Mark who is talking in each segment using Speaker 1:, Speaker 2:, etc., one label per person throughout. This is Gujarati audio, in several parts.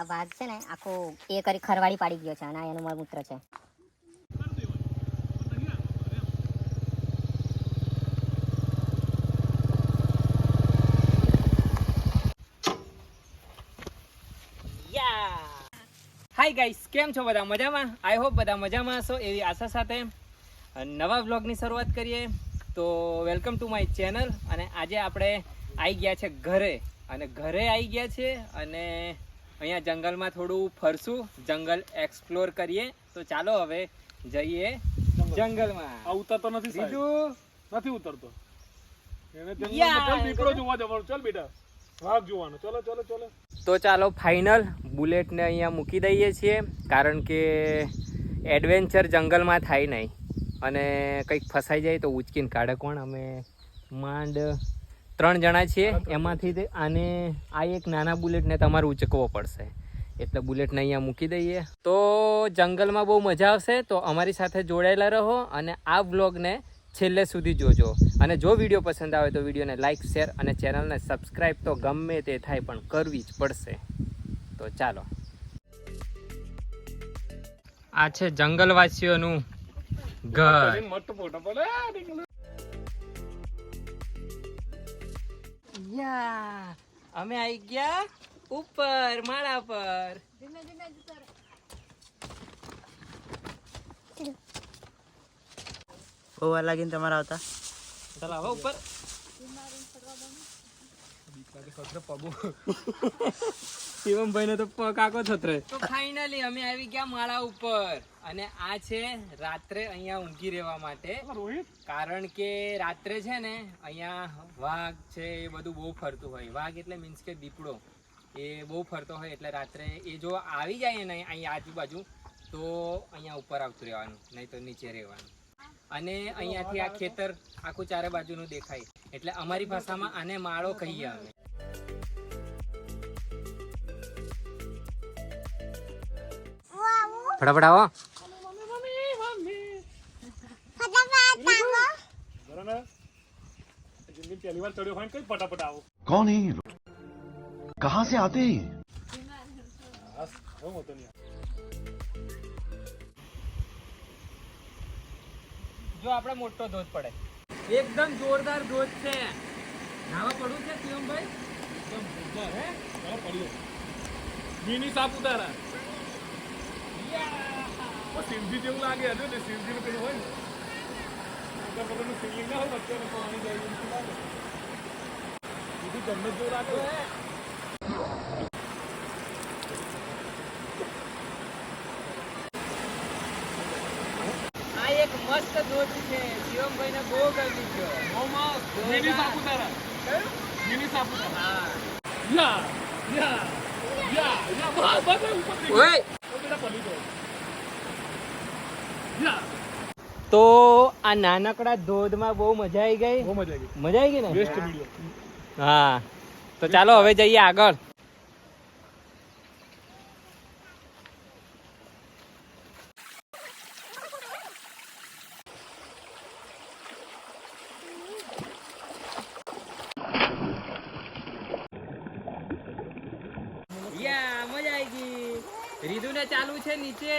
Speaker 1: આ વાઘ છે ને આખો એ કરી ખરવાડી પાડી ગયો છે અને આ એનું મળમૂત્ર છે.
Speaker 2: હાય ગાઈસ, કેમ છો બધા? મજામાં? આઈ હોપ બધા મજામાં હશો એવી આશા સાથે નવા વ્લોગની શરૂઆત કરીએ. તો વેલકમ ટુ માય ચેનલ. અને આજે આપણે આવી ગયા છે ઘરે, અને ઘરે આવી ગયા છે અને અહીંયા જંગલમાં થોડું ફરશું, જંગલ એક્સપ્લોર કરીએ. તો ચાલો હવે જઈએ જંગલમાં.
Speaker 3: આ ઉતરતો નથી સાહેબ.
Speaker 2: બીજું
Speaker 3: નથી ઉતરતો. એને જંગલમાં ચાલ દીપડો જોવા જવાનું. ચાલ બેટા, વાઘ જોવાનો. ચલો ચલો ચલો.
Speaker 2: તો ચાલો ફાઇનલ બુલેટને અહીંયા મૂકી દઈએ છીએ, કારણ કે એડવેન્ચર જંગલમાં થાય નહીં અને કંઈક ફસાઈ જાય તો ઉચકીને કાઢે કોણ. અમે માંડ 3 જણા છીએ, એમાંથી આને આ એક નાના બુલેટને તમારે ઉચકવો પડશે, એટલે બુલેટને અહીંયા મૂકી દઈએ. તો જંગલમાં બહુ મજા આવશે, તો અમારી સાથે જોડાયેલા રહો અને આ વ્લોગને છેલ્લે સુધી જોજો. અને જો વિડીયો પસંદ આવે તો વિડીયોને લાઇક, શેર અને ચેનલને સબસ્ક્રાઈબ તો ગમે તે થાય પણ કરવી જ પડશે. તો ચાલો, આ છે જંગલવાસીઓનું ઘર.
Speaker 3: મસ્ત ફોટો પડે.
Speaker 2: યા અમે આવી ગયા ઉપર માળા પર.
Speaker 4: બહુ વાર લાગીને તમારા આવતા.
Speaker 2: ચાલો હવે ઉપર. શિવમભાઈ તો કાકો છત્રે. તો ફાઇનલી અમે આવી ગયા માળા ઉપર, અને આ છે રાત્રે અહીંયા ઊંઘી રહેવા માટે.
Speaker 3: રોહિત,
Speaker 2: કારણ કે રાત્રે છે ને અહીંયા વાઘ છે એ બધું બહુ ફરતું હોય. વાઘ એટલે મીન્સ કે દીપડો એ બહુ ફરતો હોય, એટલે રાત્રે એ જો આવી જાય ને અહીંયા આજુબાજુ તો અહીંયા ઉપર આવતું રહેવાનું, નહીં તો નીચે રહેવાનું. અને અહીંયાથી આ ખેતર આખું ચારે બાજુનું દેખાય, એટલે અમારી ભાષામાં આને માળો કહીએ અમે. ફટાફટ આવો.
Speaker 3: બરાબર. જિંદગી પહેલી વાર ચડ્યો હોય ને કઈ ફટાફટ આવો.
Speaker 5: कौन है ये लोग? कहाँ से आते हैं ये?
Speaker 3: હું હતો નહીં.
Speaker 2: જો આપણે મોટો ધોધ પડે, એકદમ જોરદાર ધોધ છે. નાવા પડવું છે શિવમભાઈ?
Speaker 3: એકદમ જોરદાર, હે? ચાલો પડ્યો. મિની સાપુતારા. ઓ સિંધી જેવું લાગે હજુ ને, સિંધીનું પેલું હોય ને આગળ પગરનું ફિલિંગ ના હોય, વચ્ચે પાણી જાય એવું લાગે. બીજું જન્નત જેવું લાગે.
Speaker 2: આ એક મસ્ત ધોધ છે, શિવમભાઈને બહુ ગમી ગયો.
Speaker 3: મિની સાપુતારા.
Speaker 2: કયું?
Speaker 3: મિની સાપુતારા.
Speaker 2: હા.
Speaker 3: યા યા યા યા બસ ઉપર થઈ
Speaker 2: ઓય.
Speaker 3: ગયો. બેટા પડી ગયો. યા
Speaker 2: તો આ નાનકડા ધોધમાં બહુ મજા આવી ગઈ.
Speaker 3: બહુ મજા આવી ગઈ.
Speaker 2: મજા આવી ગઈ ને?
Speaker 3: Best video.
Speaker 2: હા. તો ચાલો હવે જઈએ આગળ. યા મજા આવી ગઈ. રીધુને ચાલુ છે નીચે.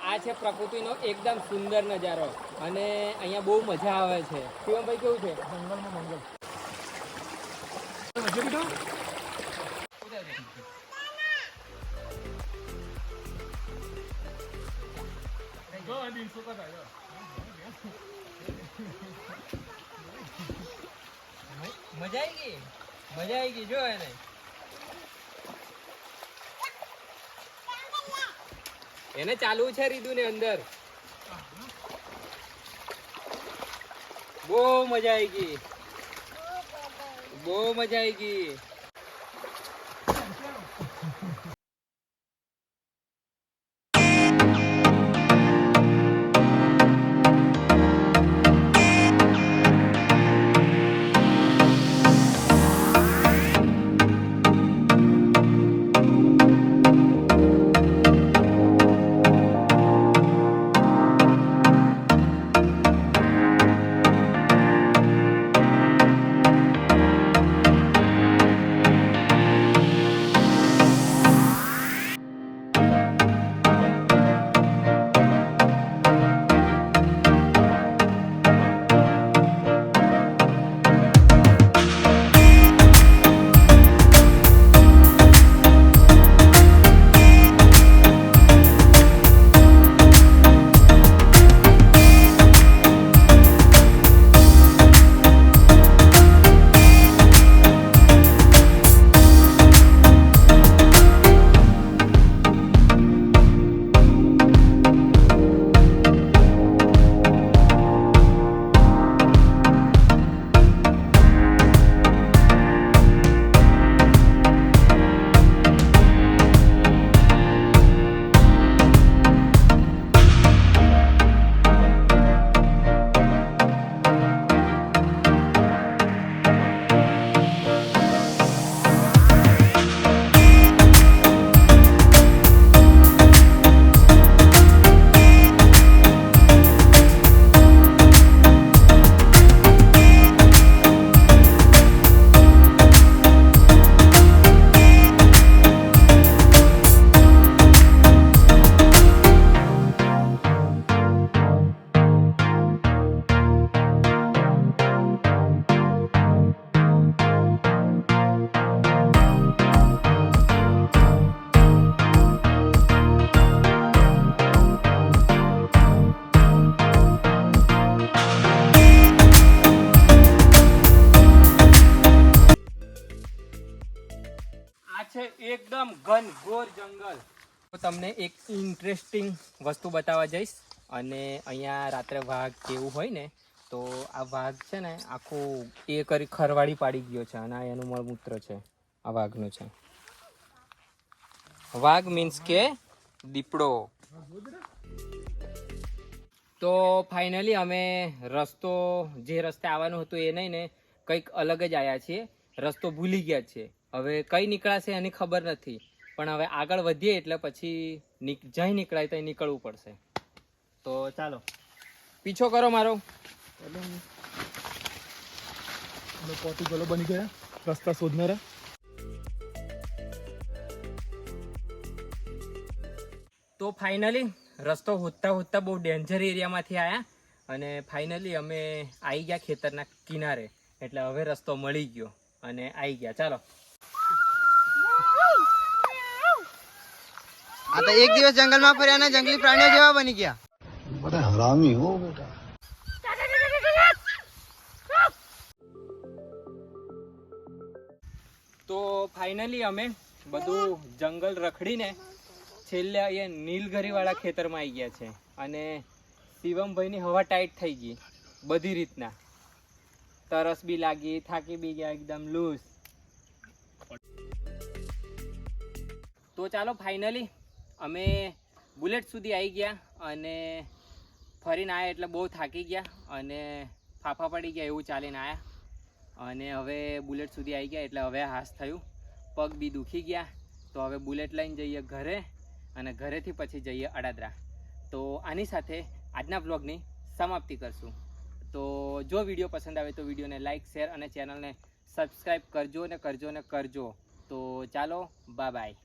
Speaker 2: આ છે પ્રકૃતિનો એકદમ સુંદર નજારો, અને અહીંયા બહુ મજા આવે છે. શિવમભાઈ કેવું છે?
Speaker 3: જંગલમાં મંગલ. મજા બેટા. જો આ દિવસો કા થાય.
Speaker 2: મજા આવી ગઈ, મજા આવી ગઈ. જો એને એને ચાલુ છે રીધુ ને અંદર. બહુ મજા આવી ગઈ, બહુ મજા આવી ગઈ. એકદમ ઘનઘોર જંગલ. તો તમને એક ઇન્ટરેસ્ટિંગ વસ્તુ બતાવવા જઈશ. અને અહીંયા રાત્રે વાઘ કેવું હોય ને, તો આ વાઘ છે ને આખું એ કરી ખરવાડી પાડી ગયો છે. અને આ એનું મળમૂત્ર છે, આ વાઘનું છે. વાઘ મીન્સ કે દીપડો. તો ફાઇનલી અમે રસ્તો જે રસ્તે આવવાનું હતું એ નહીં ને, કંઈક અલગ જ આવ્યા છીએ. રસ્તો ભૂલી ગયા છે. હવે કઈ નીકળાશે એની ખબર નથી, પણ હવે આગળ વધીએ એટલે પછી જ્યાં નીકળાય ત્યાં નીકળવું પડશે. તો ચાલો પીછો કરો મારો.
Speaker 3: પોટી ગલો બની ગયા રસ્તા શોધનારા.
Speaker 2: તો ફાઇનલી રસ્તો હોદતા હોદતા બહુ ડેન્જર એરિયામાંથી આવ્યા અને ફાઇનલી અમે આવી ગયા ખેતરના કિનારે. એટલે હવે રસ્તો મળી ગયો અને આવી ગયા. ચાલો.
Speaker 4: આ તો એક દિવસ જંગલમાં ફર્યા ને જંગલી પ્રાણીઓ જેવા બની ગયા.
Speaker 5: बड़ा हरामी हो बेटा.
Speaker 2: તો ફાઇનલી અમે બધું જંગલ રખડીને છેલ્લે અહીંયા નીલગરીવાળા ખેતરમાં આવી ગયા છે. અને શિવમભાઈની હવા ટાઈટ થઈ ગઈ બધી રીતના. તરસ બી લાગી, થાકી બી ગયા એકદમ લૂઝ. તો ચાલો ફાઇનલી અમે બુલેટ સુધી આવી ગયા અને ફરીને આવ્યા એટલે બહુ થાકી ગયા અને ફાફા પડી ગયા એવું ચાલીને આવ્યા. અને હવે બુલેટ સુધી આવી ગયા એટલે હવે હાશ થયું, પગ બી દુખી ગયા. તો હવે બુલેટ લઈને જઈએ ઘરે અને ઘરેથી પછી જઈએ અડાદરા. તો આની સાથે આજના બ્લોગની સમાપ્તિ કરશું. તો જો વિડીયો પસંદ આવે તો વિડીયોને લાઇક, શેર અને ચેનલને સબસ્ક્રાઈબ કરજો ને કરજો ને કરજો. તો ચાલો, બાય બાય.